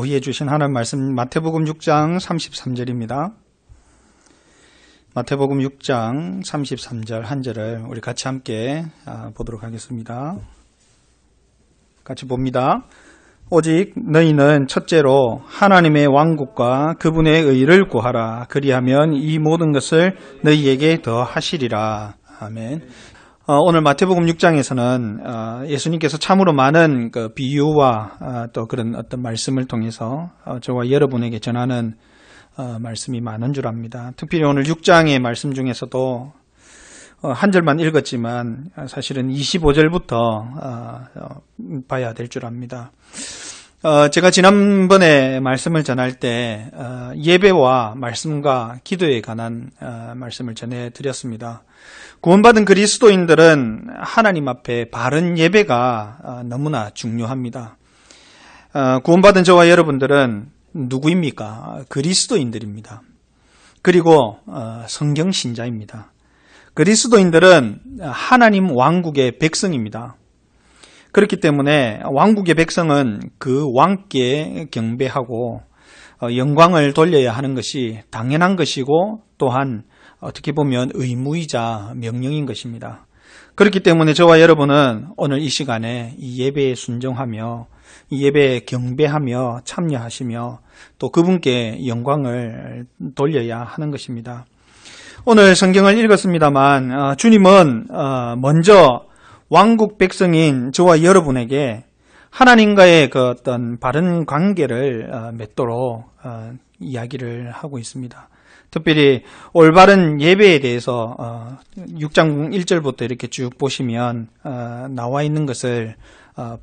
오후에 주신 하나님 말씀 마태복음 6장 33절입니다. 마태복음 6장 33절 한 절을 우리 같이 함께 보도록 하겠습니다. 같이 봅니다. 오직 너희는 첫째로 하나님의 왕국과 그분의 의를 구하라. 그리하면 이 모든 것을 너희에게 더 하시리라. 아멘. 오늘 마태복음 6장에서는 예수님께서 참으로 많은 그 비유와 또 그런 어떤 말씀을 통해서 저와 여러분에게 전하는 말씀이 많은 줄 압니다. 특별히 오늘 6장의 말씀 중에서도 한 절만 읽었지만 사실은 25절부터 봐야 될 줄 압니다. 제가 지난번에 말씀을 전할 때 예배와 말씀과 기도에 관한 말씀을 전해드렸습니다. 구원받은 그리스도인들은 하나님 앞에 바른 예배가 너무나 중요합니다. 구원받은 저와 여러분들은 누구입니까? 그리스도인들입니다. 그리고 성경신자입니다. 그리스도인들은 하나님 왕국의 백성입니다. 그렇기 때문에 왕국의 백성은 그 왕께 경배하고 영광을 돌려야 하는 것이 당연한 것이고 또한 어떻게 보면 의무이자 명령인 것입니다. 그렇기 때문에 저와 여러분은 오늘 이 시간에 이 예배에 순종하며 이 예배에 경배하며 참여하시며 또 그분께 영광을 돌려야 하는 것입니다. 오늘 성경을 읽었습니다만 주님은 먼저 왕국 백성인 저와 여러분에게 하나님과의 그 어떤 바른 관계를 맺도록 이야기를 하고 있습니다. 특별히 올바른 예배에 대해서 6장 1절부터 이렇게 쭉 보시면 나와 있는 것을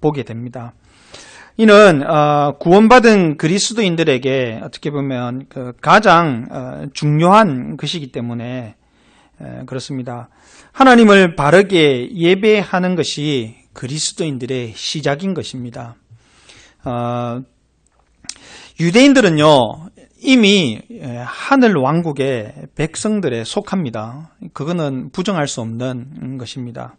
보게 됩니다. 이는 구원받은 그리스도인들에게 어떻게 보면 가장 중요한 것이기 때문에 그렇습니다. 하나님을 바르게 예배하는 것이 그리스도인들의 시작인 것입니다. 유대인들은요 이미 하늘 왕국의 백성들에 속합니다. 그거는 부정할 수 없는 것입니다.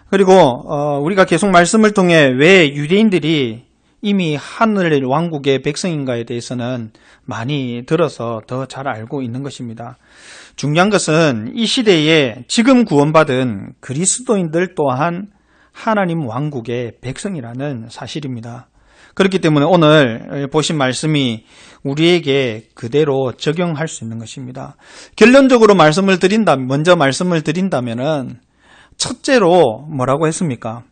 그리고 우리가 계속 말씀을 통해 왜 유대인들이 이미 하늘 왕국의 백성인가에 대해서는 많이 들어서 더 잘 알고 있는 것입니다. 중요한 것은 이 시대에 지금 구원받은 그리스도인들 또한 하나님 왕국의 백성이라는 사실입니다. 그렇기 때문에 오늘 보신 말씀이 우리에게 그대로 적용할 수 있는 것입니다. 결론적으로 먼저 말씀을 드린다면은 첫째로 뭐라고 했습니까?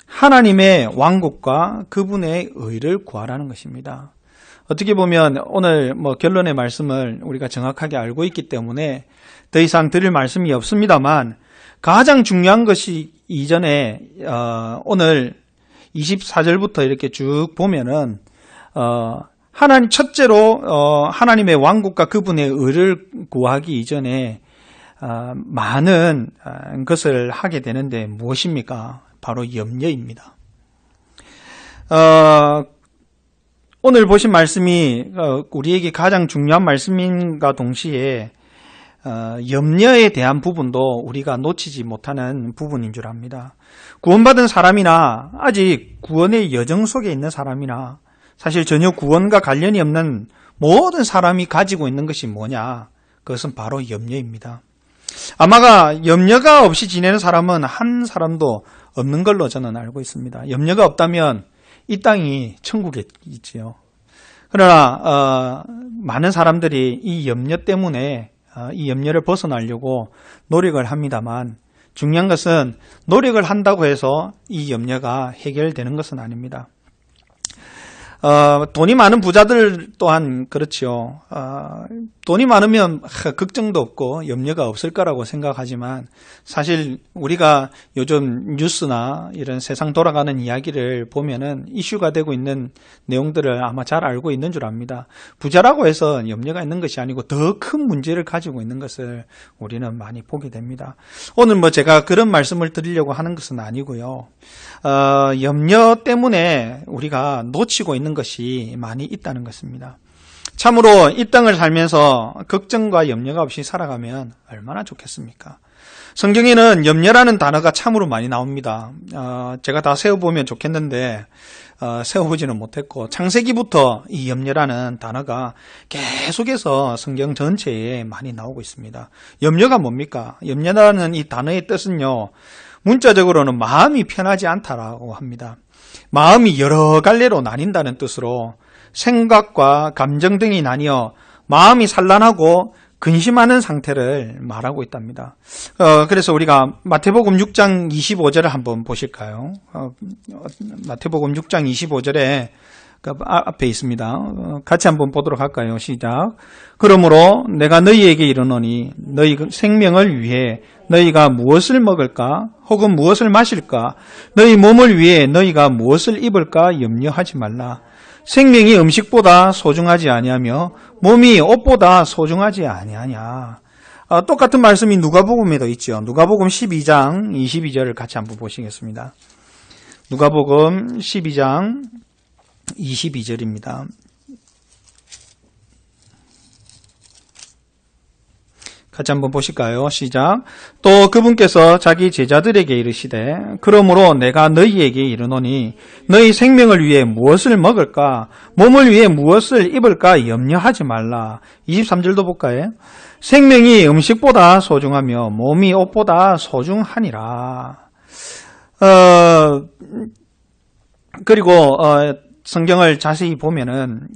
하나님의 왕국과 그분의 의를 구하라는 것입니다. 어떻게 보면 오늘 결론의 말씀을 우리가 정확하게 알고 있기 때문에 더 이상 드릴 말씀이 없습니다만 가장 중요한 것이 이전에 오늘 24절부터 이렇게 쭉 보면은 첫째로 하나님의 왕국과 그분의 의를 구하기 이전에 많은 것을 하게 되는데 무엇입니까? 바로 염려입니다. 오늘 보신 말씀이 우리에게 가장 중요한 말씀인가 동시에 염려에 대한 부분도 우리가 놓치지 못하는 부분인 줄 압니다. 구원받은 사람이나 아직 구원의 여정 속에 있는 사람이나 사실 전혀 구원과 관련이 없는 모든 사람이 가지고 있는 것이 뭐냐? 그것은 바로 염려입니다. 아마가 염려가 없이 지내는 사람은 한 사람도 없는 걸로 저는 알고 있습니다. 염려가 없다면 이 땅이 천국에 있지요. 그러나 많은 사람들이 이 염려 때문에 이 염려를 벗어나려고 노력을 합니다만 중요한 것은 노력을 한다고 해서 이 염려가 해결되는 것은 아닙니다. 돈이 많은 부자들 또한 그렇지요. 돈이 많으면 걱정도 없고 염려가 없을 거라고 생각하지만 사실 우리가 요즘 뉴스나 이런 세상 돌아가는 이야기를 보면은 이슈가 되고 있는 내용들을 아마 잘 알고 있는 줄 압니다. 부자라고 해서 염려가 있는 것이 아니고 더 큰 문제를 가지고 있는 것을 우리는 많이 보게 됩니다. 오늘 제가 그런 말씀을 드리려고 하는 것은 아니고요. 염려 때문에 우리가 놓치고 있는 것이 많이 있다는 것입니다. 참으로 이 땅을 살면서 걱정과 염려가 없이 살아가면 얼마나 좋겠습니까? 성경에는 염려라는 단어가 참으로 많이 나옵니다. 제가 다 세어보면 좋겠는데 세워보지는 못했고, 창세기부터 이 염려라는 단어가 계속해서 성경 전체에 많이 나오고 있습니다. 염려가 뭡니까? 염려라는 이 단어의 뜻은요, 문자적으로는 마음이 편하지 않다라고 합니다. 마음이 여러 갈래로 나뉜다는 뜻으로 생각과 감정 등이 나뉘어 마음이 산란하고 근심하는 상태를 말하고 있답니다. 그래서 우리가 마태복음 6장 25절을 한번 보실까요? 마태복음 6장 25절에 그 앞에 있습니다. 같이 한번 보도록 할까요? 시작. 그러므로 내가 너희에게 이르노니 너희 생명을 위해 너희가 무엇을 먹을까? 혹은 무엇을 마실까? 너희 몸을 위해 너희가 무엇을 입을까? 염려하지 말라. 생명이 음식보다 소중하지 아니하며 몸이 옷보다 소중하지 아니하냐. 똑같은 말씀이 누가복음에도 있죠. 누가복음 12장 22절을 같이 한번 보시겠습니다. 누가복음 12장 22절입니다. 같이 한번 보실까요? 시작. 또 그분께서 자기 제자들에게 이르시되 그러므로 내가 너희에게 이르노니 너희 생명을 위해 무엇을 먹을까? 몸을 위해 무엇을 입을까? 염려하지 말라. 23절도 볼까요? 생명이 음식보다 소중하며 몸이 옷보다 소중하니라. 그리고 성경을 자세히 보면은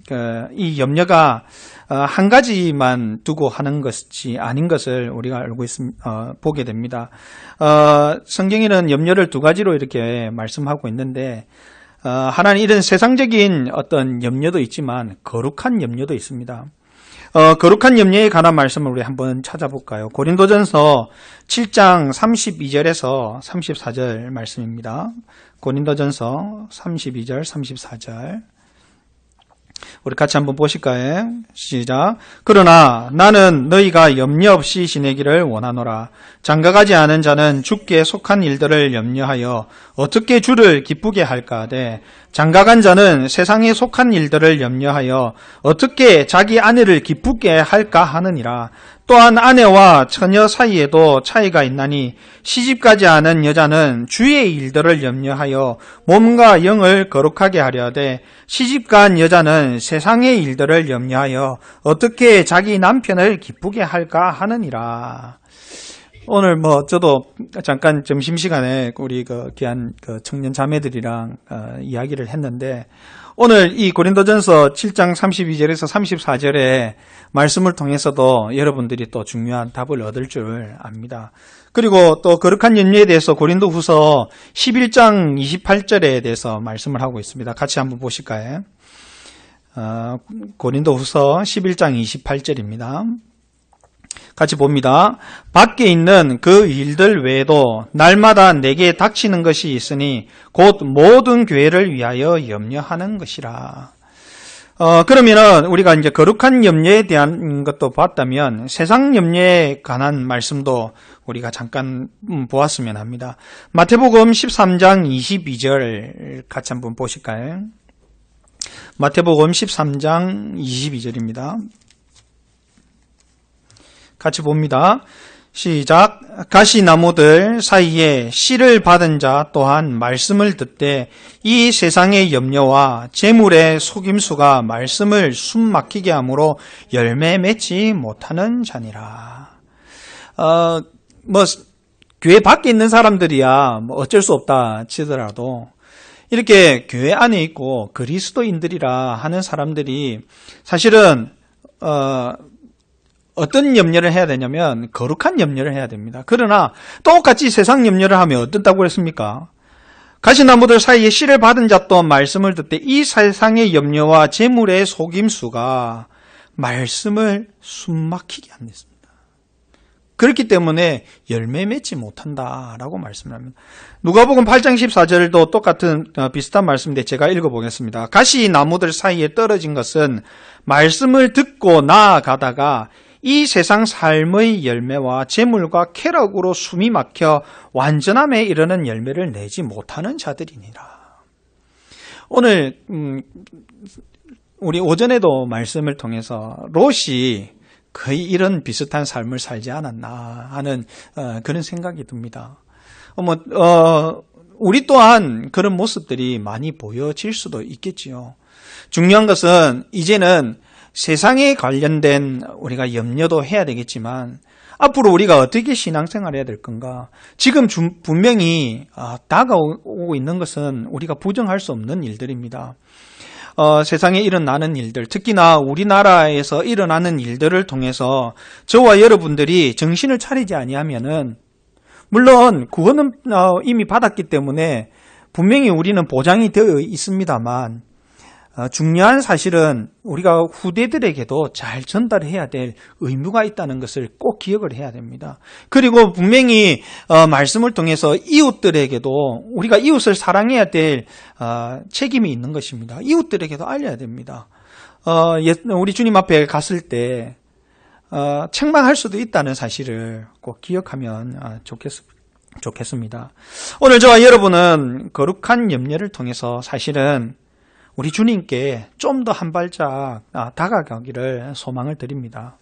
이 염려가 한 가지만 두고 하는 것이 아닌 것을 우리가 알고 보게 됩니다. 성경에는 염려를 두 가지로 이렇게 말씀하고 있는데, 하나는 이런 세상적인 어떤 염려도 있지만 거룩한 염려도 있습니다. 거룩한 염려에 관한 말씀을 우리 한번 찾아볼까요? 고린도전서 7장 32절에서 34절 말씀입니다. 고린도전서 32절, 34절. 우리 같이 한번 보실까요? 시작. 그러나 나는 너희가 염려 없이 지내기를 원하노라. 장가가지 않은 자는 주께 속한 일들을 염려하여 어떻게 주를 기쁘게 할까 하되, 장가간 자는 세상에 속한 일들을 염려하여 어떻게 자기 아내를 기쁘게 할까 하느니라. 또한 아내와 처녀 사이에도 차이가 있나니 시집가지 않은 여자는 주의 일들을 염려하여 몸과 영을 거룩하게 하려 하되, 시집간 여자는 세상의 일들을 염려하여 어떻게 자기 남편을 기쁘게 할까 하느니라. 오늘 저도 잠깐 점심시간에 우리 귀한 청년 자매들이랑 이야기를 했는데, 오늘 이 고린도전서 7장 32절에서 34절의 말씀을 통해서도 여러분들이 또 중요한 답을 얻을 줄 압니다. 그리고 또 거룩한 염려에 대해서 고린도후서 11장 28절에 대해서 말씀을 하고 있습니다. 같이 한번 보실까요? 고린도후서 11장 28절입니다. 같이 봅니다. 밖에 있는 그 일들 외에도 날마다 내게 닥치는 것이 있으니 곧 모든 교회를 위하여 염려하는 것이라. 그러면은 우리가 이제 거룩한 염려에 대한 것도 봤다면 세상 염려에 관한 말씀도 우리가 잠깐 보았으면 합니다. 마태복음 13장 22절 같이 한번 보실까요? 마태복음 13장 22절입니다. 같이 봅니다. 시작. 가시나무들 사이에 씨를 받은 자 또한 말씀을 듣되 이 세상의 염려와 재물의 속임수가 말씀을 숨막히게 하므로 열매 맺지 못하는 자니라. 교회 밖에 있는 사람들이야 어쩔 수 없다 치더라도 이렇게 교회 안에 있고 그리스도인들이라 하는 사람들이 사실은 어떤 염려를 해야 되냐면 거룩한 염려를 해야 됩니다. 그러나 똑같이 세상 염려를 하면 어떻다고 했습니까? 가시나무들 사이에 씨를 받은 자 또한 말씀을 듣되 이 세상의 염려와 재물의 속임수가 말씀을 숨막히게 합니다. 그렇기 때문에 열매 맺지 못한다라고 말씀을 합니다. 누가복음 8장 14절도 똑같은 비슷한 말씀인데 제가 읽어보겠습니다. 가시나무들 사이에 떨어진 것은 말씀을 듣고 나아가다가 이 세상 삶의 열매와 재물과 쾌락으로 숨이 막혀 완전함에 이르는 열매를 내지 못하는 자들이니라. 오늘 우리 오전에도 말씀을 통해서 롯이 거의 이런 비슷한 삶을 살지 않았나 하는 그런 생각이 듭니다. 우리 또한 그런 모습들이 많이 보여질 수도 있겠지요. 중요한 것은 이제는 세상에 관련된 우리가 염려도 해야 되겠지만 앞으로 우리가 어떻게 신앙생활을 해야 될 건가? 지금 분명히 다가오고 있는 것은 우리가 부정할 수 없는 일들입니다. 세상에 일어나는 일들, 특히나 우리나라에서 일어나는 일들을 통해서 저와 여러분들이 정신을 차리지 아니하면은, 물론 구원은 이미 받았기 때문에 분명히 우리는 보장이 되어 있습니다만, 중요한 사실은 우리가 후대들에게도 잘 전달해야 될 의무가 있다는 것을 꼭 기억을 해야 됩니다. 그리고 분명히 말씀을 통해서 이웃들에게도 우리가 이웃을 사랑해야 될 책임이 있는 것입니다. 이웃들에게도 알려야 됩니다. 우리 주님 앞에 갔을 때 책망할 수도 있다는 사실을 꼭 기억하면 좋겠습니다. 오늘 저와 여러분은 거룩한 염려를 통해서 사실은 우리 주님께 좀 더 한 발짝 다가가기를 소망을 드립니다.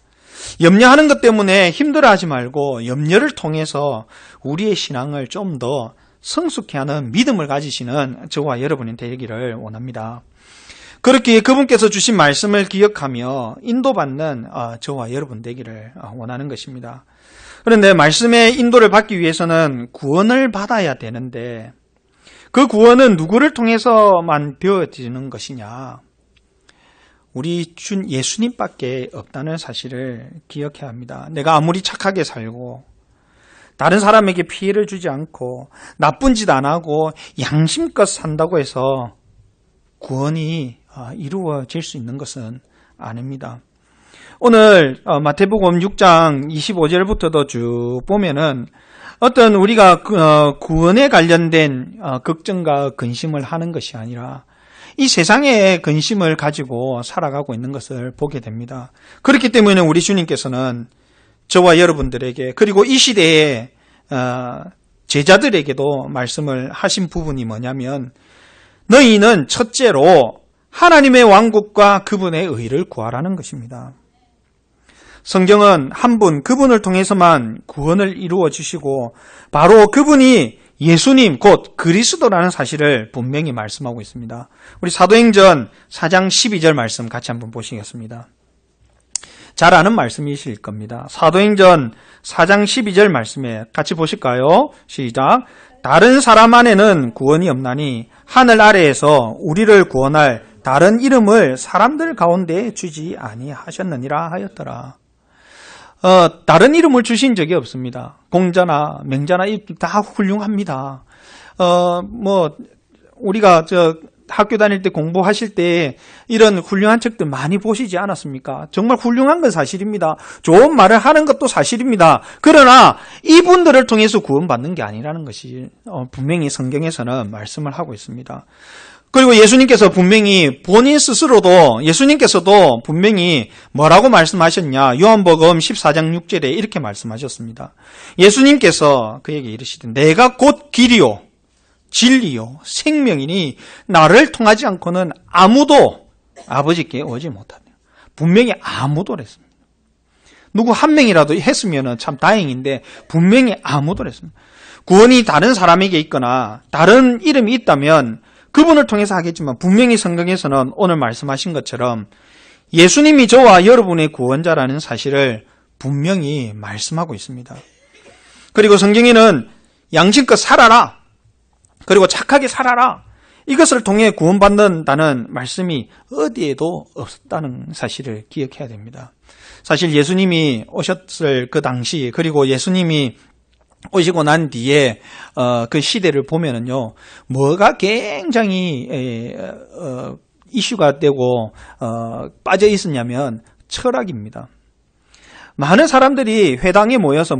염려하는 것 때문에 힘들어하지 말고 염려를 통해서 우리의 신앙을 좀 더 성숙케 하는 믿음을 가지시는 저와 여러분이 되기를 원합니다. 그렇게 그분께서 주신 말씀을 기억하며 인도받는 저와 여러분 되기를 원하는 것입니다. 그런데 말씀의 인도를 받기 위해서는 구원을 받아야 되는데 그 구원은 누구를 통해서만 되어지는 것이냐? 우리 예수님밖에 없다는 사실을 기억해야 합니다. 내가 아무리 착하게 살고 다른 사람에게 피해를 주지 않고 나쁜 짓 안 하고 양심껏 산다고 해서 구원이 이루어질 수 있는 것은 아닙니다. 오늘 마태복음 6장 25절부터도 쭉 보면은 어떤 우리가 구원에 관련된 걱정과 근심을 하는 것이 아니라 이 세상의 근심을 가지고 살아가고 있는 것을 보게 됩니다. 그렇기 때문에 우리 주님께서는 저와 여러분들에게 그리고 이 시대의 제자들에게도 말씀을 하신 부분이 뭐냐면 너희는 첫째로 하나님의 왕국과 그분의 의를 구하라는 것입니다. 성경은 한 분, 그분을 통해서만 구원을 이루어 주시고 바로 그분이 예수님 곧 그리스도라는 사실을 분명히 말씀하고 있습니다. 우리 사도행전 4장 12절 말씀 같이 한번 보시겠습니다. 잘 아는 말씀이실 겁니다. 사도행전 4장 12절 말씀에 같이 보실까요? 시작. 다른 사람 안에는 구원이 없나니 하늘 아래에서 우리를 구원할 다른 이름을 사람들 가운데 주지 아니하셨느니라 하였더라. 다른 이름을 주신 적이 없습니다. 공자나 맹자나 다 훌륭합니다. 우리가 학교 다닐 때 공부하실 때 이런 훌륭한 책들 많이 보시지 않았습니까? 정말 훌륭한 건 사실입니다. 좋은 말을 하는 것도 사실입니다. 그러나 이분들을 통해서 구원받는 게 아니라는 것이 분명히 성경에서는 말씀을 하고 있습니다. 그리고 예수님께서 분명히 본인 스스로도 예수님께서도 분명히 뭐라고 말씀하셨냐? 요한복음 14장 6절에 이렇게 말씀하셨습니다. 예수님께서 그에게 이르시되 내가 곧 길이요 진리요 생명이니 나를 통하지 않고는 아무도 아버지께 오지 못하네요. 분명히 아무도 그랬습니다. 누구 한 명이라도 했으면 참 다행인데 분명히 아무도 그랬습니다. 구원이 다른 사람에게 있거나 다른 이름이 있다면 그분을 통해서 하겠지만 분명히 성경에서는 오늘 말씀하신 것처럼 예수님이 저와 여러분의 구원자라는 사실을 분명히 말씀하고 있습니다. 그리고 성경에는 양심껏 살아라. 그리고 착하게 살아라. 이것을 통해 구원받는다는 말씀이 어디에도 없었다는 사실을 기억해야 됩니다. 사실 예수님이 오셨을 그 당시 그리고 예수님이 오시고 난 뒤에 그 시대를 보면은요, 뭐가 굉장히 이슈가 되고 빠져 있었냐면 철학입니다. 많은 사람들이 회당에 모여서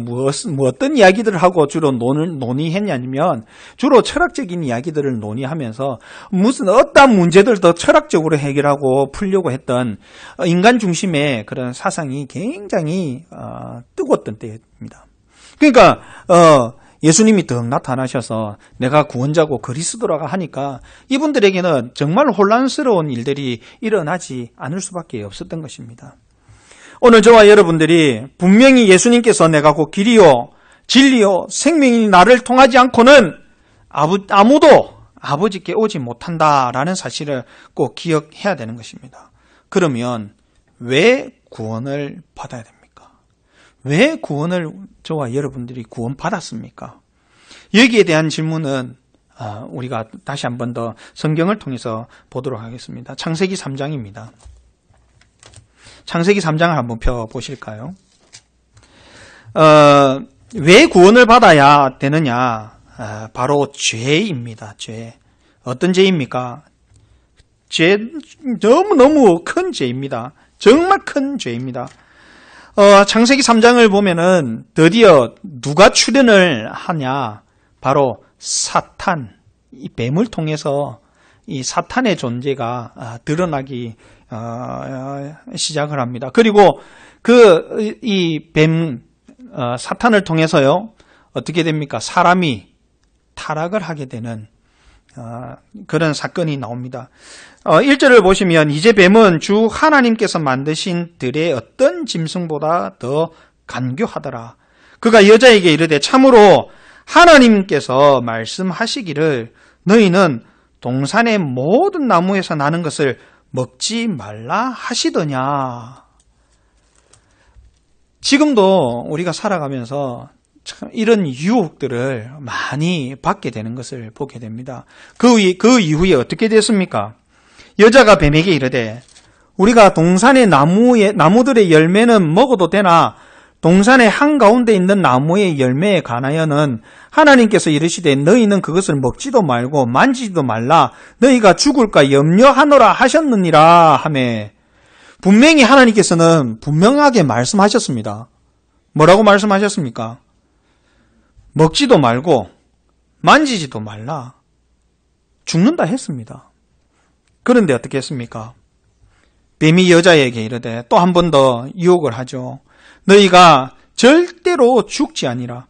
어떤 이야기들을 하고 주로 논의했냐면 주로 철학적인 이야기들을 논의하면서 무슨 어떤 문제들도 철학적으로 해결하고 풀려고 했던 인간 중심의 그런 사상이 굉장히 뜨거웠던 때입니다. 그러니까 예수님이 더 나타나셔서 내가 구원자고 그리스도라고 하니까 이분들에게는 정말 혼란스러운 일들이 일어나지 않을 수밖에 없었던 것입니다. 오늘 저와 여러분들이 분명히 예수님께서 내가 곧 길이요 진리요 생명이 나를 통하지 않고는 아무도 아버지께 오지 못한다라는 사실을 꼭 기억해야 되는 것입니다. 그러면 왜 구원을 받아야 됩니까? 왜 구원을 저와 여러분들이 구원받았습니까? 여기에 대한 질문은 우리가 다시 한 번 더 성경을 통해서 보도록 하겠습니다. 창세기 3장입니다. 창세기 3장을 한번 펴보실까요? 왜 구원을 받아야 되느냐? 바로 죄입니다. 죄. 어떤 죄입니까? 죄, 너무너무 큰 죄입니다. 정말 큰 죄입니다. 창세기 3장을 보면은 드디어 누가 출현을 하냐? 바로 사탄, 이 뱀을 통해서 이 사탄의 존재가 드러나기 시작을 합니다. 그리고 이 뱀, 사탄을 통해서요, 어떻게 됩니까? 사람이 타락을 하게 되는 그런 사건이 나옵니다. 1절을 보시면 이제 뱀은 주 하나님께서 만드신 들의 어떤 짐승보다 더 간교하더라. 그가 여자에게 이르되 참으로 하나님께서 말씀하시기를 너희는 동산의 모든 나무에서 나는 것을 먹지 말라 하시더냐. 지금도 우리가 살아가면서 참 이런 유혹들을 많이 받게 되는 것을 보게 됩니다. 그 이후에 어떻게 됐습니까? 여자가 뱀에게 이르되 우리가 동산의 나무들의 열매는 먹어도 되나 동산의 한가운데 있는 나무의 열매에 관하여는 하나님께서 이르시되 너희는 그것을 먹지도 말고 만지지도 말라 너희가 죽을까 염려하노라 하셨느니라 하매 분명히 하나님께서는 분명하게 말씀하셨습니다. 뭐라고 말씀하셨습니까? 먹지도 말고 만지지도 말라. 죽는다 했습니다. 그런데 어떻게 했습니까? 뱀이 여자에게 이르되 또 한 번 더 유혹을 하죠. 너희가 절대로 죽지 아니라.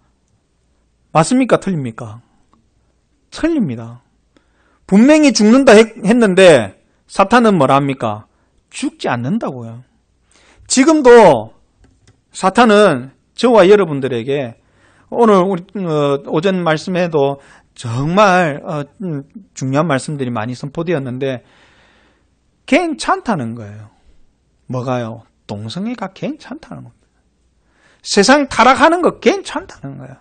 맞습니까? 틀립니까? 틀립니다. 분명히 죽는다 했는데 사탄은 뭐라 합니까? 죽지 않는다고요. 지금도 사탄은 저와 여러분들에게 오늘 우리 오전 말씀에도 정말 중요한 말씀들이 많이 선포되었는데 괜찮다는 거예요. 뭐가요? 동성애가 괜찮다는 겁니다. 세상 타락하는 거 괜찮다는 거예요.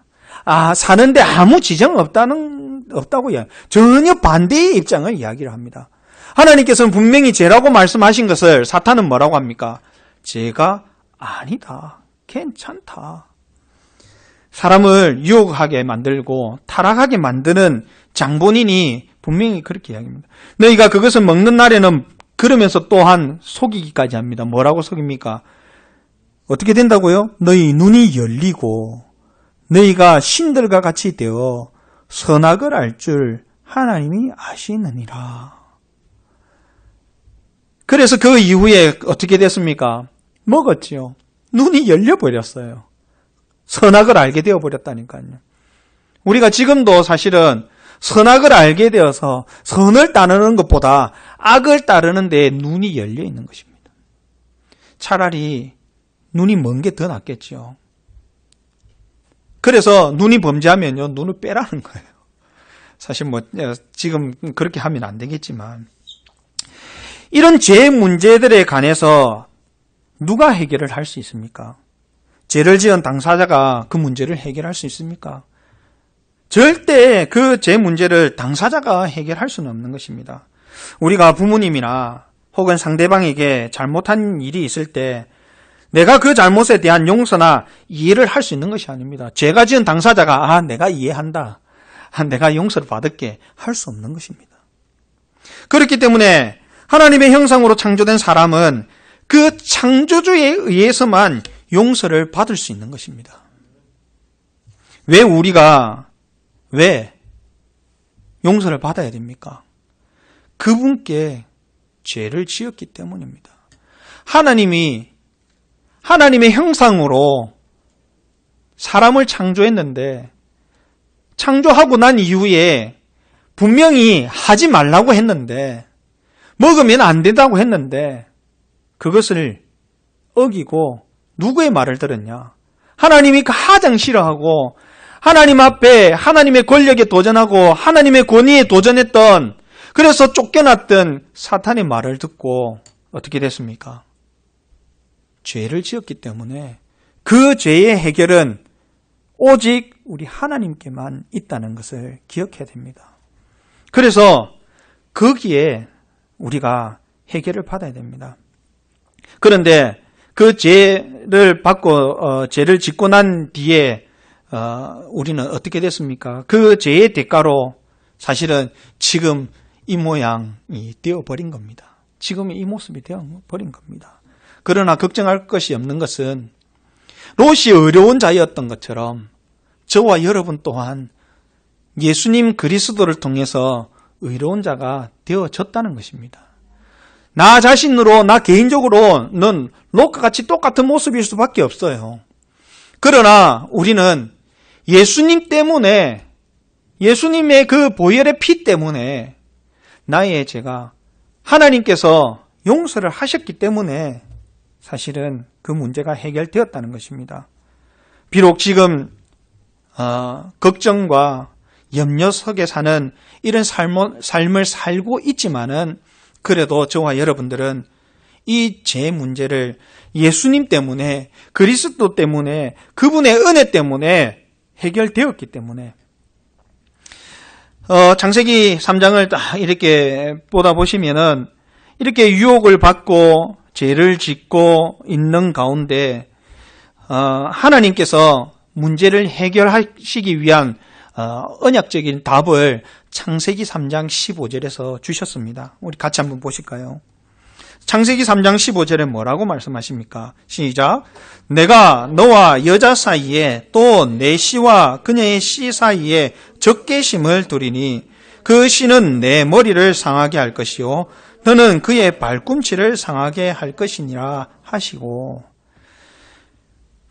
사는데 아무 지장 없다고요. 전혀 반대의 입장을 이야기를 합니다. 하나님께서는 분명히 죄라고 말씀하신 것을 사탄은 뭐라고 합니까? 죄가 아니다. 괜찮다. 사람을 유혹하게 만들고 타락하게 만드는 장본인이 분명히 그렇게 이야기합니다. 너희가 그것을 먹는 날에는 그러면서 또한 속이기까지 합니다. 뭐라고 속입니까? 어떻게 된다고요? 너희 눈이 열리고 너희가 신들과 같이 되어 선악을 알 줄 하나님이 아시느니라. 그래서 그 이후에 어떻게 됐습니까? 먹었지요. 눈이 열려버렸어요. 선악을 알게 되어버렸다니까요. 우리가 지금도 사실은 선악을 알게 되어서 선을 따르는 것보다 악을 따르는 데 눈이 열려 있는 것입니다. 차라리 눈이 먼 게 더 낫겠죠. 그래서 눈이 범죄하면요, 눈을 빼라는 거예요. 사실 지금 그렇게 하면 안 되겠지만 이런 죄 문제들에 관해서 누가 해결을 할 수 있습니까? 죄를 지은 당사자가 그 문제를 해결할 수 있습니까? 절대 그 죄 문제를 당사자가 해결할 수는 없는 것입니다. 우리가 부모님이나 혹은 상대방에게 잘못한 일이 있을 때 내가 그 잘못에 대한 용서나 이해를 할 수 있는 것이 아닙니다. 죄가 지은 당사자가 내가 이해한다. 내가 용서를 받을게 할 수 없는 것입니다. 그렇기 때문에 하나님의 형상으로 창조된 사람은 그 창조주에 의해서만 용서를 받을 수 있는 것입니다. 왜 우리가 용서를 받아야 됩니까? 그분께 죄를 지었기 때문입니다. 하나님의 형상으로 사람을 창조했는데 창조하고 난 이후에 분명히 하지 말라고 했는데 먹으면 안 된다고 했는데 그것을 어기고 누구의 말을 들었냐? 하나님이 가장 싫어하고 하나님 앞에 하나님의 권력에 도전하고 하나님의 권위에 도전했던, 그래서 쫓겨났던 사탄의 말을 듣고 어떻게 됐습니까? 죄를 지었기 때문에 그 죄의 해결은 오직 우리 하나님께만 있다는 것을 기억해야 됩니다. 그래서 거기에 우리가 해결을 받아야 됩니다. 그런데 그 죄를 받고 죄를 짓고 난 뒤에 우리는 어떻게 됐습니까? 그 죄의 대가로 사실은 지금 이 모양이 되어버린 겁니다. 지금 이 모습이 되어버린 겁니다. 그러나 걱정할 것이 없는 것은 롯이 어려운 자였던 것처럼 저와 여러분 또한 예수님 그리스도를 통해서 의로운 자가 되어졌다는 것입니다. 나 자신으로, 나 개인적으로는 롯과 같이 똑같은 모습일 수밖에 없어요. 그러나 우리는 예수님 때문에, 예수님의 그 보혈의 피 때문에 나의 죄가 하나님께서 용서를 하셨기 때문에 사실은 그 문제가 해결되었다는 것입니다. 비록 지금 걱정과 염려 속에 사는 이런 삶을 살고 있지만은 그래도 저와 여러분들은 이 죄 문제를 예수님 때문에, 그리스도 때문에, 그분의 은혜 때문에 해결되었기 때문에 창세기 3장을 딱 이렇게 보다 보시면은 이렇게 유혹을 받고 죄를 짓고 있는 가운데 하나님께서 문제를 해결하시기 위한 언약적인 답을 창세기 3장 15절에서 주셨습니다. 우리 같이 한번 보실까요? 창세기 3장 15절에 뭐라고 말씀하십니까? 시작. 내가 너와 여자 사이에 또 내 씨와 그녀의 씨 사이에 적개심을 두리니 그 씨는 내 머리를 상하게 할 것이요 너는 그의 발꿈치를 상하게 할 것이니라 하시고,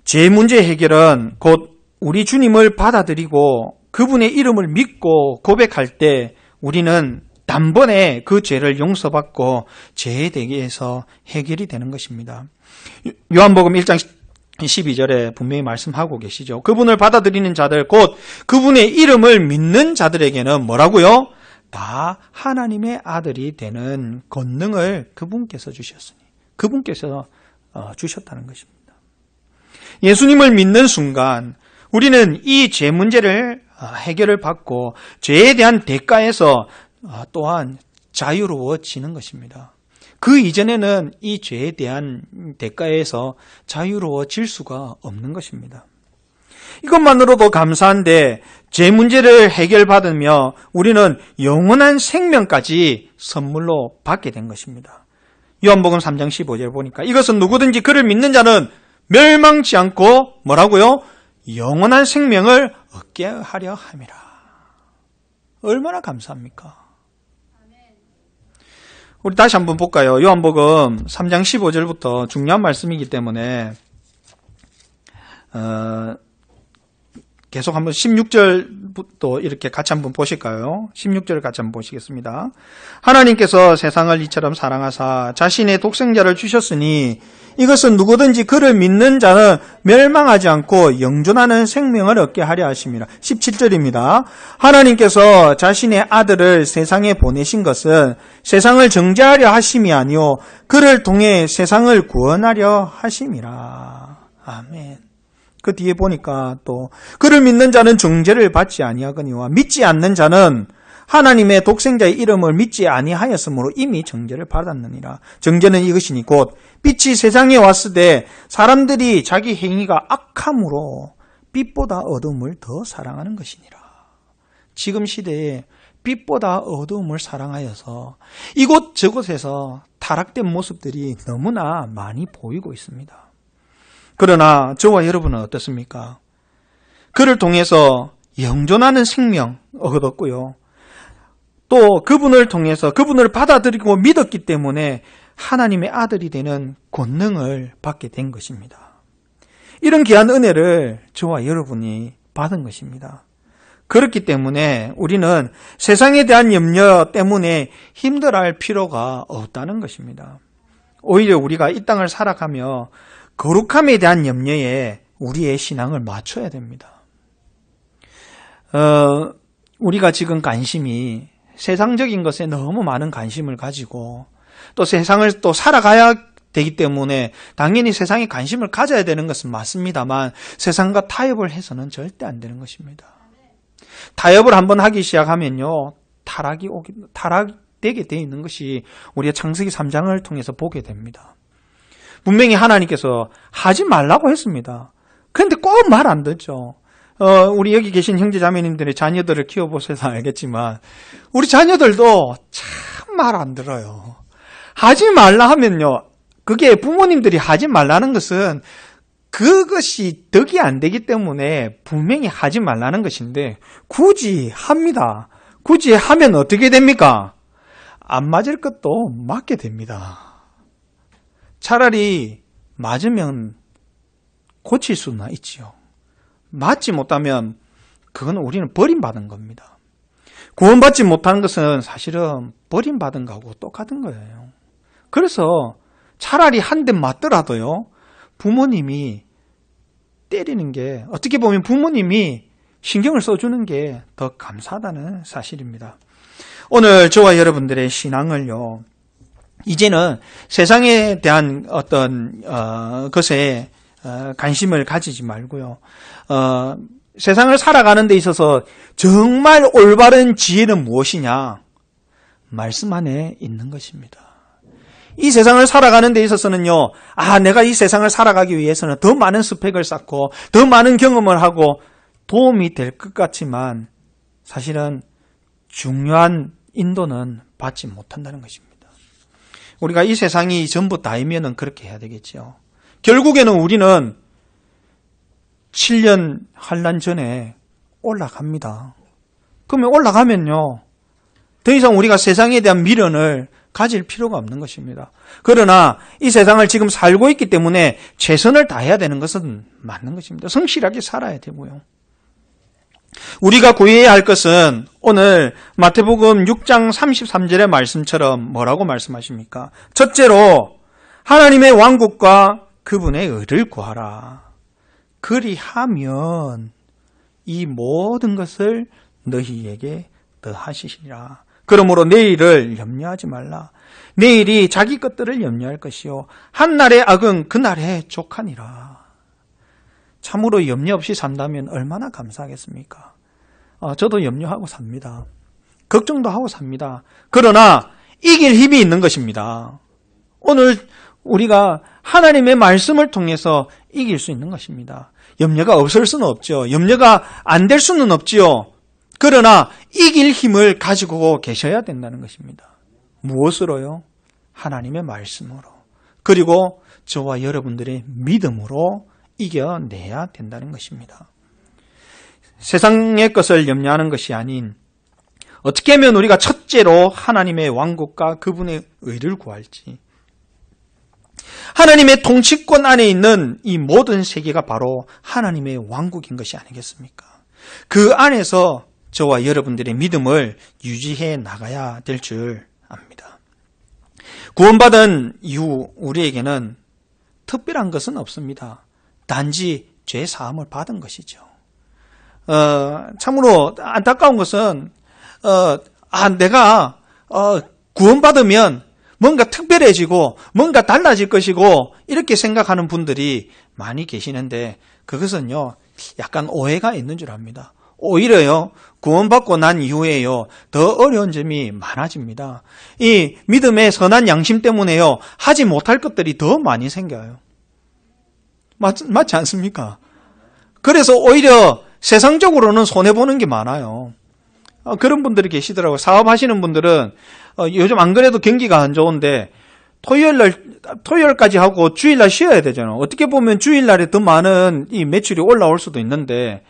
죄 문제 해결은 곧 우리 주님을 받아들이고 그분의 이름을 믿고 고백할 때 우리는 단번에 그 죄를 용서받고 죄에 대해서 해결이 되는 것입니다. 요한복음 1장 12절에 분명히 말씀하고 계시죠. 그분을 받아들이는 자들, 곧 그분의 이름을 믿는 자들에게는 뭐라고요? 다 하나님의 아들이 되는 권능을 그분께서 주셨으니, 그분께서 주셨다는 것입니다. 예수님을 믿는 순간 우리는 이 죄 문제를 해결을 받고 죄에 대한 대가에서 또한 자유로워지는 것입니다. 그 이전에는 이 죄에 대한 대가에서 자유로워질 수가 없는 것입니다. 이것만으로도 감사한데 죄 문제를 해결받으며 우리는 영원한 생명까지 선물로 받게 된 것입니다. 요한복음 3장 15절 보니까 이것은 누구든지 그를 믿는 자는 멸망치 않고 뭐라고요? 영원한 생명을 얻게 하려 함이라. 얼마나 감사합니까? 우리 다시 한번 볼까요? 요한복음 3장 15절부터 중요한 말씀이기 때문에 계속 한번 16절부터 이렇게 같이 한번 보실까요? 16절을 같이 한번 보시겠습니다. 하나님께서 세상을 이처럼 사랑하사 자신의 독생자를 주셨으니 이것은 누구든지 그를 믿는 자는 멸망하지 않고 영존하는 생명을 얻게 하려 하심이라. 17절입니다. 하나님께서 자신의 아들을 세상에 보내신 것은 세상을 정죄하려 하심이 아니요 그를 통해 세상을 구원하려 하심이라. 아멘. 그 뒤에 보니까 또 그를 믿는 자는 정죄를 받지 아니하거니와 믿지 않는 자는 하나님의 독생자의 이름을 믿지 아니하였으므로 이미 정죄를 받았느니라. 정죄는 이것이니 곧 빛이 세상에 왔을 때 사람들이 자기 행위가 악함으로 빛보다 어둠을 더 사랑하는 것이니라. 지금 시대에 빛보다 어둠을 사랑하여서 이곳저곳에서 타락된 모습들이 너무나 많이 보이고 있습니다. 그러나 저와 여러분은 어떻습니까? 그를 통해서 영존하는 생명 얻었고요. 또 그분을 통해서 그분을 받아들이고 믿었기 때문에 하나님의 아들이 되는 권능을 받게 된 것입니다. 이런 귀한 은혜를 저와 여러분이 받은 것입니다. 그렇기 때문에 우리는 세상에 대한 염려 때문에 힘들어할 필요가 없다는 것입니다. 오히려 우리가 이 땅을 살아가며 거룩함에 대한 염려에 우리의 신앙을 맞춰야 됩니다. 우리가 지금 관심이 세상적인 것에 너무 많은 관심을 가지고 또 세상을 또 살아가야 되기 때문에 당연히 세상에 관심을 가져야 되는 것은 맞습니다만 세상과 타협을 해서는 절대 안 되는 것입니다. 타협을 한번 하기 시작하면요, 타락되게 되어 있는 것이 우리가 창세기 3장을 통해서 보게 됩니다. 분명히 하나님께서 하지 말라고 했습니다. 그런데 꼭 말 안 듣죠. 우리 여기 계신 형제자매님들의 자녀들을 키워보셔서 알겠지만 우리 자녀들도 참 말 안 들어요. 하지 말라 하면요, 그게 부모님들이 하지 말라는 것은 그것이 덕이 안 되기 때문에 분명히 하지 말라는 것인데 굳이 합니다. 굳이 하면 어떻게 됩니까? 안 맞을 것도 맞게 됩니다. 차라리 맞으면 고칠 수는 있지요. 맞지 못하면 그건 우리는 버림받은 겁니다. 구원받지 못하는 것은 사실은 버림받은 거하고 똑같은 거예요. 그래서 차라리 한 대 맞더라도요, 부모님이 때리는 게, 어떻게 보면 부모님이 신경을 써주는 게 더 감사하다는 사실입니다. 오늘 저와 여러분들의 신앙을요, 이제는 세상에 대한 어떤 것에 관심을 가지지 말고요, 세상을 살아가는 데 있어서 정말 올바른 지혜는 무엇이냐? 말씀 안에 있는 것입니다. 이 세상을 살아가는 데 있어서는요, 내가 이 세상을 살아가기 위해서는 더 많은 스펙을 쌓고 더 많은 경험을 하고 도움이 될 것 같지만 사실은 중요한 인도는 받지 못한다는 것입니다. 우리가 이 세상이 전부 다이면은 그렇게 해야 되겠죠. 결국에는 우리는 7년 환란 전에 올라갑니다. 그러면 올라가면요, 더 이상 우리가 세상에 대한 미련을 가질 필요가 없는 것입니다. 그러나 이 세상을 지금 살고 있기 때문에 최선을 다해야 되는 것은 맞는 것입니다. 성실하게 살아야 되고요. 우리가 구해야 할 것은 오늘 마태복음 6장 33절의 말씀처럼 뭐라고 말씀하십니까? 첫째로 하나님의 왕국과 그분의 의를 구하라. 그리하면 이 모든 것을 너희에게 더하시리라. 그러므로 내일을 염려하지 말라. 내일이 자기 것들을 염려할 것이요 한날의 악은 그날에 족하니라. 참으로 염려 없이 산다면 얼마나 감사하겠습니까? 저도 염려하고 삽니다. 걱정도 하고 삽니다. 그러나 이길 힘이 있는 것입니다. 오늘 우리가 하나님의 말씀을 통해서 이길 수 있는 것입니다. 염려가 없을 수는 없죠. 염려가 안 될 수는 없지요. 그러나 이길 힘을 가지고 계셔야 된다는 것입니다. 무엇으로요? 하나님의 말씀으로. 그리고 저와 여러분들의 믿음으로 이겨내야 된다는 것입니다. 세상의 것을 염려하는 것이 아닌 어떻게 하면 우리가 첫째로 하나님의 왕국과 그분의 의를 구할지, 하나님의 통치권 안에 있는 이 모든 세계가 바로 하나님의 왕국인 것이 아니겠습니까? 그 안에서 저와 여러분들의 믿음을 유지해 나가야 될 줄 압니다. 구원받은 이후 우리에게는 특별한 것은 없습니다. 단지 죄 사함을 받은 것이죠. 참으로 안타까운 것은 내가 구원받으면 뭔가 특별해지고 뭔가 달라질 것이고 이렇게 생각하는 분들이 많이 계시는데 그것은요, 약간 오해가 있는 줄 압니다. 오히려요, 구원받고 난 이후에요, 더 어려운 점이 많아집니다. 이 믿음의 선한 양심 때문에요, 하지 못할 것들이 더 많이 생겨요. 맞지 않습니까? 그래서 오히려 세상적으로는 손해보는 게 많아요. 그런 분들이 계시더라고요. 사업하시는 분들은 요즘 안 그래도 경기가 안 좋은데 토요일까지 하고 주일날 쉬어야 되잖아요. 어떻게 보면 주일날에 더 많은 이 매출이 올라올 수도 있는데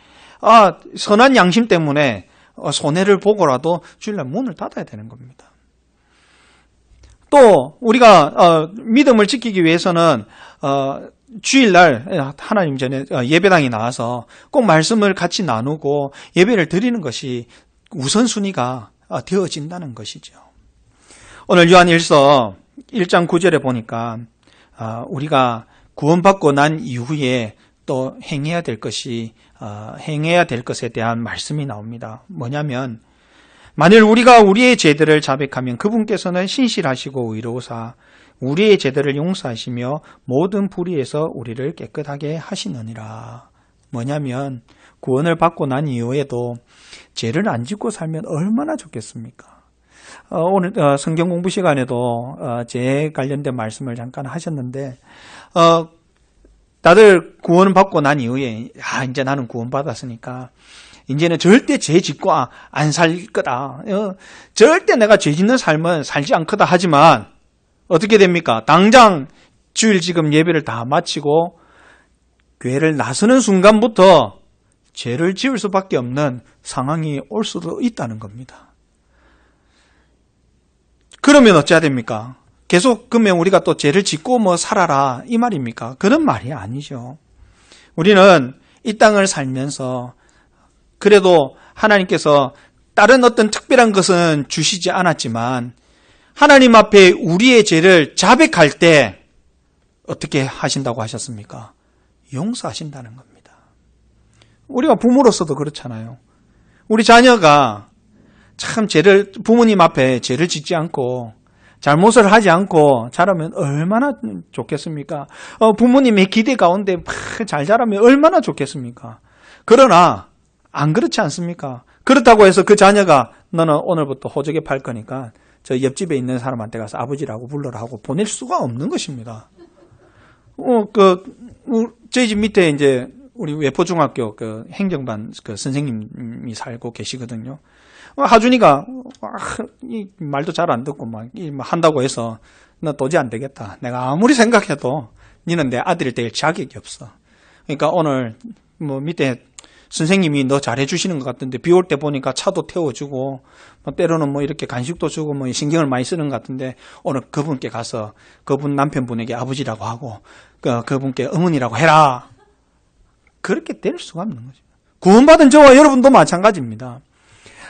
선한 양심 때문에 손해를 보고라도 주일날 문을 닫아야 되는 겁니다. 또 우리가 믿음을 지키기 위해서는 주일날 하나님 전에 예배당에 나와서 꼭 말씀을 같이 나누고 예배를 드리는 것이 우선순위가 되어진다는 것이죠. 오늘 요한일서 1장 9절에 보니까 우리가 구원받고 난 이후에 또 행해야 될 것에 대한 말씀이 나옵니다. 뭐냐면 만일 우리가 우리의 죄들을 자백하면 그분께서는 신실하시고 의로우사 우리의 죄들을 용서하시며 모든 불의에서 우리를 깨끗하게 하시느니라. 뭐냐면 구원을 받고 난 이후에도 죄를 안 짓고 살면 얼마나 좋겠습니까? 오늘 성경 공부 시간에도 죄에 관련된 말씀을 잠깐 하셨는데 다들 구원을 받고 난 이후에 이제 나는 구원받았으니까 이제는 절대 죄 짓고 안 살 거다. 절대 내가 죄 짓는 삶은 살지 않거다 하지만 어떻게 됩니까? 당장 주일 지금 예배를 다 마치고 교회를 나서는 순간부터 죄를 지을 수밖에 없는 상황이 올 수도 있다는 겁니다. 그러면 어찌해야 됩니까? 계속 그러면 우리가 또 죄를 짓고 살아라 이 말입니까? 그런 말이 아니죠. 우리는 이 땅을 살면서 그래도 하나님께서 다른 어떤 특별한 것은 주시지 않았지만 하나님 앞에 우리의 죄를 자백할 때 어떻게 하신다고 하셨습니까? 용서하신다는 겁니다. 우리가 부모로서도 그렇잖아요. 우리 자녀가 참 부모님 앞에 죄를 짓지 않고 잘못을 하지 않고 자라면 얼마나 좋겠습니까? 부모님의 기대 가운데 잘 자라면 얼마나 좋겠습니까? 그러나 안 그렇지 않습니까? 그렇다고 해서 그 자녀가 너는 오늘부터 호적에 팔 거니까 저 옆집에 있는 사람한테 가서 아버지라고 불러라 하고 보낼 수가 없는 것입니다. 저희 집 밑에 이제 우리 외포중학교 행정반 선생님이 살고 계시거든요. 하준이가 말도 잘 안 듣고 막 한다고 해서 너 도저히 안 되겠다. 내가 아무리 생각해도 니는 내 아들이 될 자격이 없어. 그러니까 오늘 밑에 선생님이 너 잘해주시는 것 같은데 비 올 때 보니까 차도 태워주고 때로는 이렇게 간식도 주고 신경을 많이 쓰는 것 같은데 오늘 그분께 가서 그분 남편분에게 아버지라고 하고 그분께 어머니라고 해라. 그렇게 될 수가 없는 거죠. 구원받은 저와 여러분도 마찬가지입니다.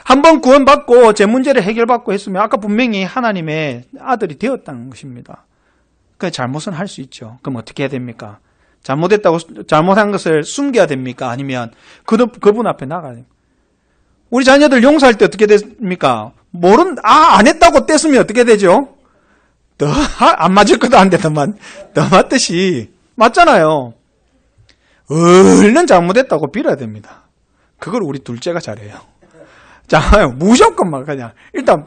한번 구원받고 제 문제를 해결받고 했으면 아까 분명히 하나님의 아들이 되었다는 것입니다. 그 잘못은 할 수 있죠. 그럼 어떻게 해야 됩니까? 잘못한 것을 숨겨야 됩니까? 아니면 그분 앞에 나가야 됩니까? 우리 자녀들 용서할 때 어떻게 됩니까? 안 했다고 떼으면 어떻게 되죠? 안 맞을 것도 안 되더만, 더 맞듯이. 맞잖아요. 얼른 잘못했다고 빌어야 됩니다. 그걸 우리 둘째가 잘해요. 무조건 그냥, 일단,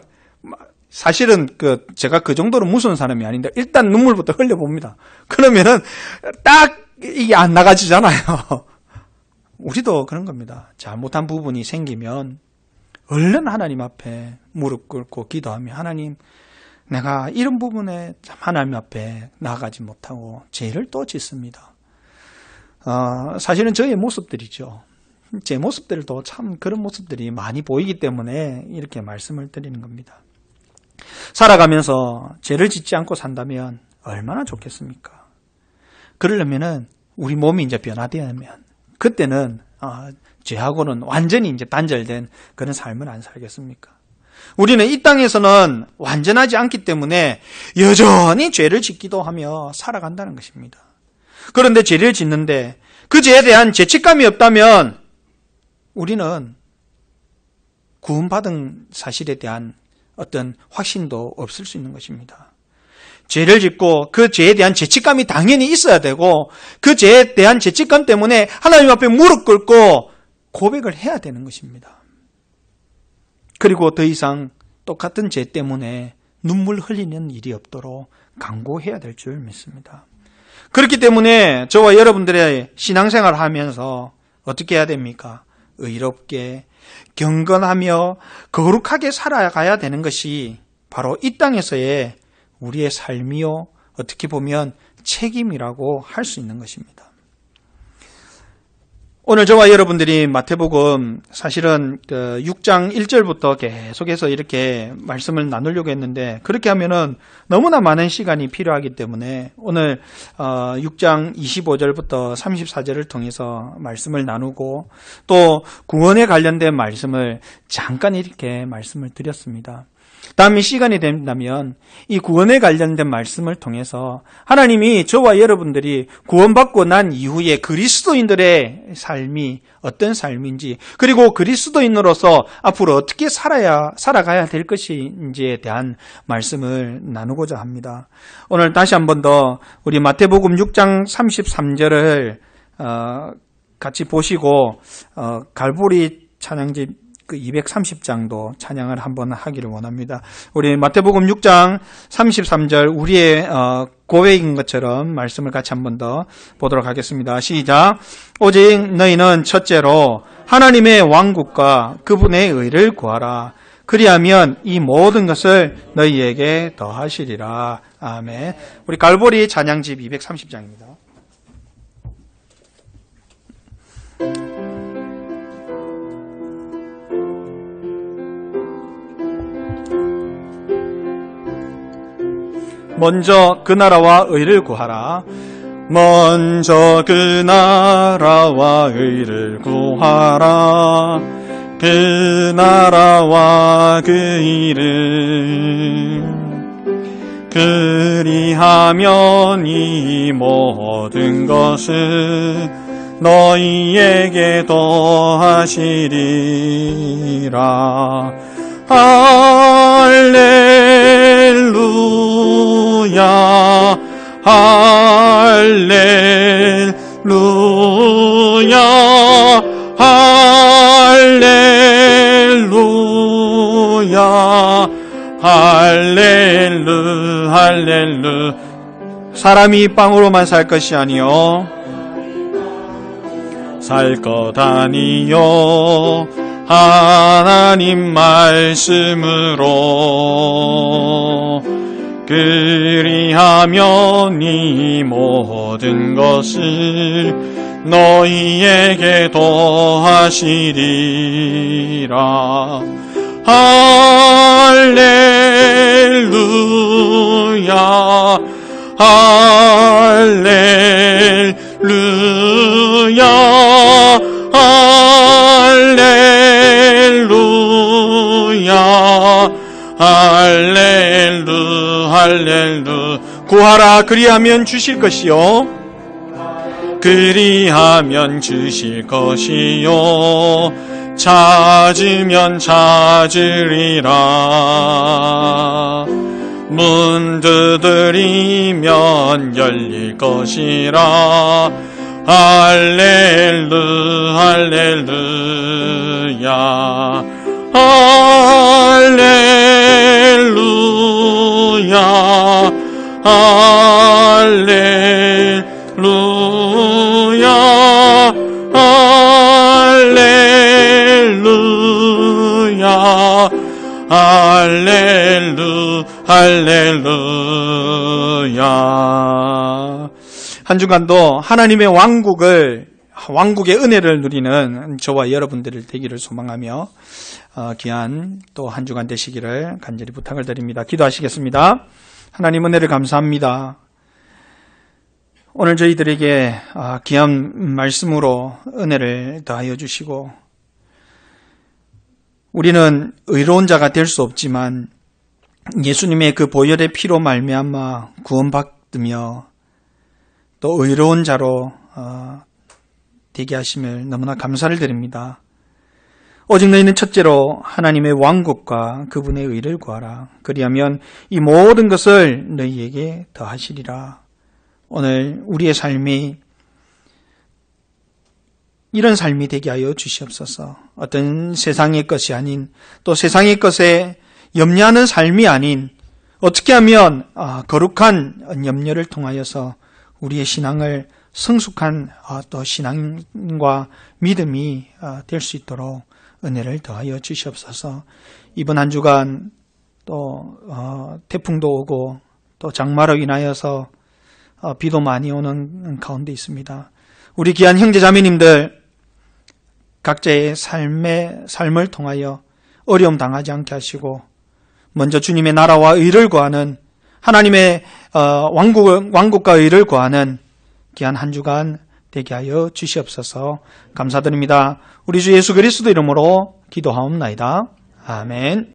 사실은 제가 그 정도로 무서운 사람이 아닌데, 일단 눈물부터 흘려봅니다. 그러면은, 이게 안 나가지잖아요. 우리도 그런 겁니다. 잘못한 부분이 생기면, 얼른 하나님 앞에 무릎 꿇고 기도하며, 하나님, 내가 이런 부분에 하나님 앞에 나아가지 못하고, 죄를 또 짓습니다. 사실은 저의 모습들이죠. 제 모습들도 참 그런 모습들이 많이 보이기 때문에 이렇게 말씀을 드리는 겁니다. 살아가면서 죄를 짓지 않고 산다면 얼마나 좋겠습니까? 그러려면은 우리 몸이 이제 변화되면 그때는 죄하고는 완전히 이제 단절된 그런 삶을 안 살겠습니까? 우리는 이 땅에서는 완전하지 않기 때문에 여전히 죄를 짓기도 하며 살아간다는 것입니다. 그런데 죄를 짓는데 그 죄에 대한 죄책감이 없다면 우리는 구원받은 사실에 대한 어떤 확신도 없을 수 있는 것입니다. 죄를 짓고 그 죄에 대한 죄책감이 당연히 있어야 되고 그 죄에 대한 죄책감 때문에 하나님 앞에 무릎 꿇고 고백을 해야 되는 것입니다. 그리고 더 이상 똑같은 죄 때문에 눈물 흘리는 일이 없도록 강구해야 될 줄 믿습니다. 그렇기 때문에 저와 여러분들의 신앙생활을 하면서 어떻게 해야 됩니까? 의롭게 경건하며 거룩하게 살아가야 되는 것이 바로 이 땅에서의 우리의 삶이요, 어떻게 보면 책임이라고 할 수 있는 것입니다. 오늘 저와 여러분들이 마태복음 사실은 6장 1절부터 계속해서 이렇게 말씀을 나누려고 했는데 그렇게 하면은 너무나 많은 시간이 필요하기 때문에 오늘 6장 25절부터 34절을 통해서 말씀을 나누고 또 구원에 관련된 말씀을 잠깐 이렇게 말씀을 드렸습니다. 다음에 시간이 된다면 이 구원에 관련된 말씀을 통해서 하나님이 저와 여러분들이 구원받고 난 이후에 그리스도인들의 삶이 어떤 삶인지, 그리고 그리스도인으로서 앞으로 어떻게 살아가야 될 것인지에 대한 말씀을 나누고자 합니다. 오늘 다시 한 번 더 우리 마태복음 6장 33절을 같이 보시고 갈보리 찬양집 그 230장도 찬양을 한번 하기를 원합니다. 우리 마태복음 6장 33절 우리의 고백인 것처럼 말씀을 같이 한번 더 보도록 하겠습니다. 시작. 오직 너희는 첫째로 하나님의 왕국과 그분의 의를 구하라. 그리하면 이 모든 것을 너희에게 더하시리라. 아멘. 우리 갈보리 찬양집 230장입니다. 먼저 그 나라와 의를 구하라. 먼저 그 나라와 의를 구하라. 그 나라와 그 의를 그리하면 이 모든 것을 너희에게 더하시리라. 할렐루야 할렐루야 할렐루야 할렐루. 사람이 빵으로만 살 것이 아니요 살 것 아니요 하나님 말씀으로 그리하면 이 모든 것을 너희에게 더하시리라. 할렐루야 할렐루야 할렐루야 할렐루. 구하라. 그리하면 주실 것이요 그리하면 주실 것이요 찾으면 찾으리라. 문 두드리면 열릴 것이라. 할렐루야 할렐루야 할렐루야 할렐루야 할렐루야. 한 주간도 하나님의 왕국의 은혜를 누리는 저와 여러분들을 되기를 소망하며 귀한 또 한 주간 되시기를 간절히 부탁을 드립니다. 기도하시겠습니다. 하나님 은혜를 감사합니다. 오늘 저희들에게 귀한 말씀으로 은혜를 더하여 주시고 우리는 의로운 자가 될 수 없지만 예수님의 그 보혈의 피로 말미암아 구원받으며 또 의로운 자로 되게 하심을 너무나 감사를 드립니다. 오직 너희는 첫째로 하나님의 왕국과 그분의 의를 구하라. 그리하면 이 모든 것을 너희에게 더하시리라. 오늘 우리의 삶이 이런 삶이 되게 하여 주시옵소서. 어떤 세상의 것이 아닌 또 세상의 것에 염려하는 삶이 아닌 어떻게 하면 거룩한 염려를 통하여서 우리의 신앙을 성숙한 또 신앙과 믿음이 될 수 있도록 은혜를 더하여 주시옵소서. 이번 한 주간 또 태풍도 오고 또 장마로 인하여서 비도 많이 오는 가운데 있습니다. 우리 귀한 형제자매님들 각자의 삶을 통하여 어려움 당하지 않게 하시고 먼저 주님의 나라와 의를 구하는 하나님의 왕국과 의를 구하는 귀한 한 주간 되게 하여 주시옵소서. 감사드립니다. 우리 주 예수 그리스도 이름으로 기도하옵나이다. 아멘.